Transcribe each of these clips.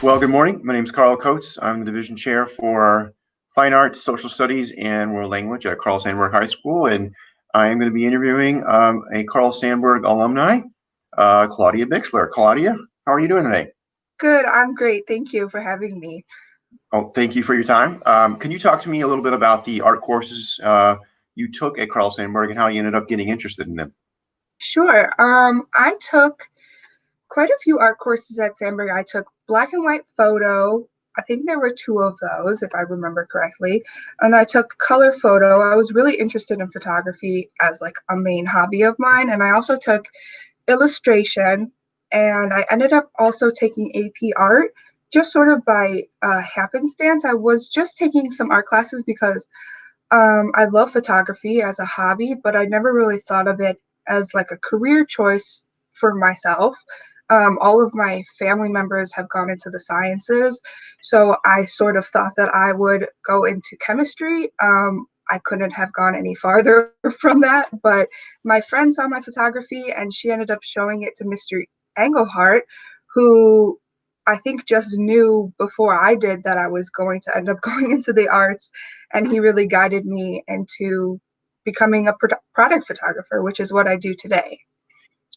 Well, good morning. My name is Carl Coates. I'm the division chair for Fine Arts, Social Studies, and World Language at Carl Sandburg High School, and I am going to be interviewing a Carl Sandburg alumni, Claudia Bixler. Claudia, how are you doing today? Good, I'm great. Thank you for having me. Oh, thank you for your time. Can you talk to me a little bit about the art courses you took at Carl Sandburg and how you ended up getting interested in them? Sure. I took quite a few art courses at Sandburg. I took black and white photo. I think there were two of those, if I remember correctly. And I took color photo. I was really interested in photography as like a main hobby of mine. And I also took illustration. And I ended up also taking AP art just sort of by happenstance. I was just taking some art classes because I love photography as a hobby, but I never really thought of it as like a career choice for myself. All of my family members have gone into the sciences, so I sort of thought that I would go into chemistry. I couldn't have gone any farther from that, but my friend saw my photography and she ended up showing it to Mr. Engelhart, who I think just knew before I did that I was going to end up going into the arts, and he really guided me into becoming a product photographer, which is what I do today.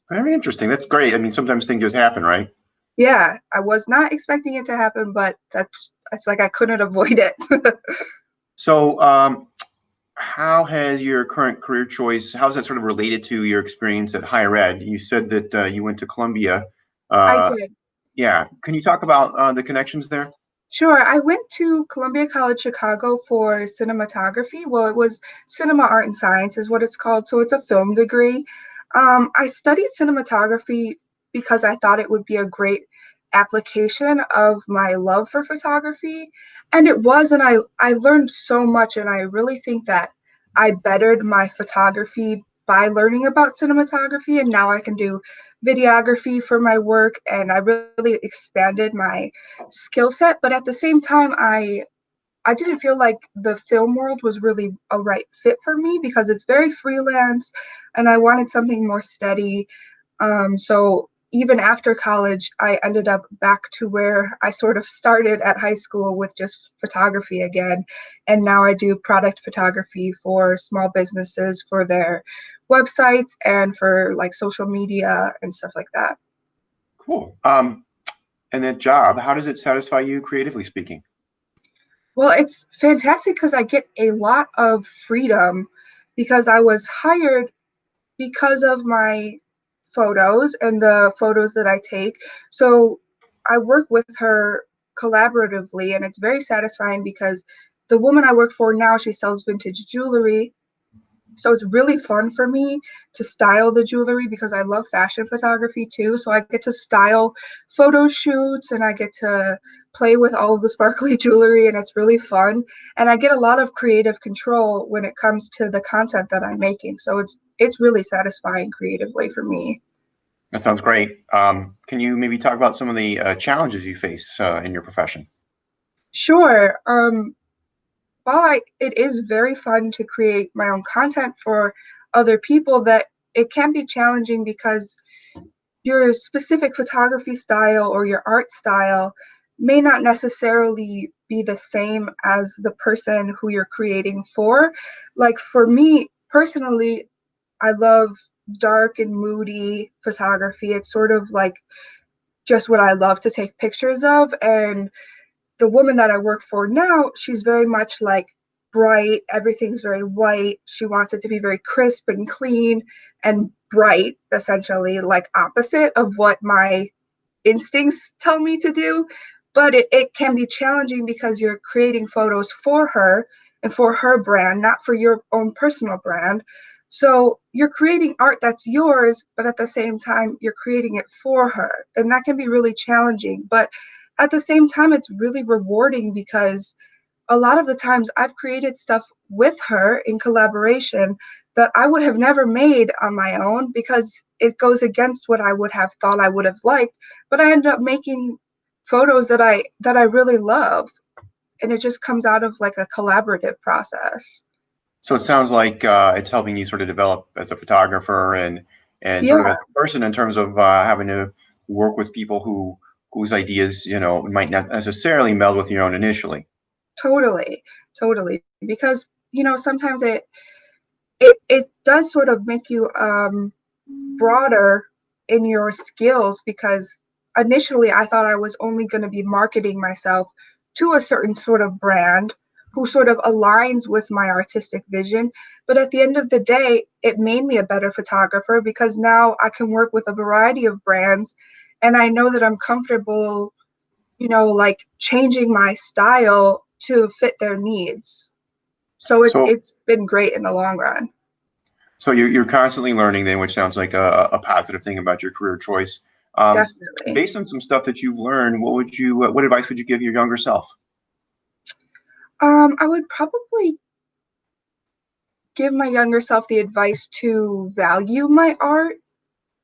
Very interesting. That's great. I mean, sometimes things just happen, right? Yeah, I was not expecting it to happen, but it's like I couldn't avoid it. So, how has your current career choice, how is that sort of related to your experience at higher ed? You said that you went to Columbia. I Uh, did. yeah. Can you talk about the connections there? Sure. I went to Columbia College Chicago for cinematography. Well, it was cinema art and science is what it's called. So it's a film degree. I studied cinematography because I thought it would be a great application of my love for photography. And it was, and I learned so much, and I really think that I bettered my photography by learning about cinematography, and now I can do videography for my work, and I really expanded my skill set. But at the same time, I didn't feel like the film world was really a right fit for me because it's very freelance and I wanted something more steady. So even after college, I ended up back to where I sort of started at high school with just photography again. And now I do product photography for small businesses for their websites and for like social media and stuff like that. Cool. And that job, how does it satisfy you creatively speaking? Well, it's fantastic because I get a lot of freedom because I was hired because of my photos and the photos that I take. So I work with her collaboratively, and it's very satisfying because the woman I work for now, she sells vintage jewelry. So it's really fun for me to style the jewelry because I love fashion photography too. So I get to style photo shoots and I get to play with all of the sparkly jewelry, and it's really fun. And I get a lot of creative control when it comes to the content that I'm making. So it's really satisfying creatively for me. That sounds great. Can you maybe talk about some of the challenges you face in your profession? Sure. While it is very fun to create my own content for other people, that it can be challenging because your specific photography style or your art style may not necessarily be the same as the person who you're creating for. Like for me personally, I love dark and moody photography. It's sort of like just what I love to take pictures of. And the woman that I work for now, she's very much like bright. Everything's very white. She wants it to be very crisp and clean and bright, essentially, like opposite of what my instincts tell me to do. But it can be challenging because you're creating photos for her and for her brand, not for your own personal brand. So you're creating art that's yours, but at the same time, you're creating it for her. And that can be really challenging. But at the same time, it's really rewarding because a lot of the times I've created stuff with her in collaboration that I would have never made on my own because it goes against what I would have thought I would have liked. But I ended up making photos that I really love. And it just comes out of like a collaborative process. So it sounds like it's helping you sort of develop as a photographer and sort of Yeah, as a person in terms of having to work with people who whose ideas, might not necessarily meld with your own initially. Totally, totally. Because, sometimes it does sort of make you broader in your skills, because initially I thought I was only going to be marketing myself to a certain sort of brand who sort of aligns with my artistic vision. But at the end of the day, it made me a better photographer because now I can work with a variety of brands, and I know that I'm comfortable, like changing my style to fit their needs. So So, it's been great in the long run. so you're constantly learning then, which sounds like a positive thing about your career choice. Um, Definitely. Based on some stuff that you've learned, what advice would you give your younger self? I would probably give my younger self the advice to value my art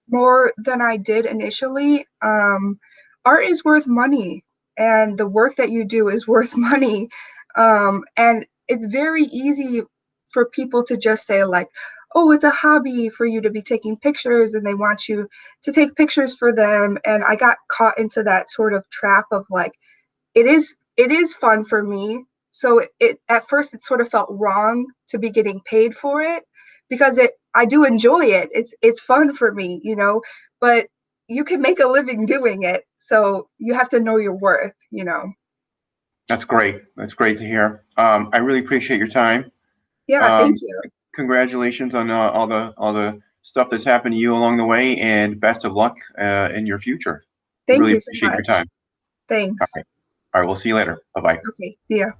more than I did initially. Art is worth money, and the work that you do is worth money. And it's very easy for people to just say, like, oh, it's a hobby for you to be taking pictures, and they want you to take pictures for them. And I got caught into that sort of trap of like, it is fun for me. So it at first it sort of felt wrong to be getting paid for it, because I do enjoy it. It's fun for me. But you can make a living doing it. So you have to know your worth. That's great. That's great to hear. I really appreciate your time. Yeah, thank Um, you. Congratulations on all the stuff that's happened to you along the way, and best of luck in your future. Thank Really you so appreciate your much. time. All Thanks. right. All right. We'll see you later. Bye bye. Okay, see ya.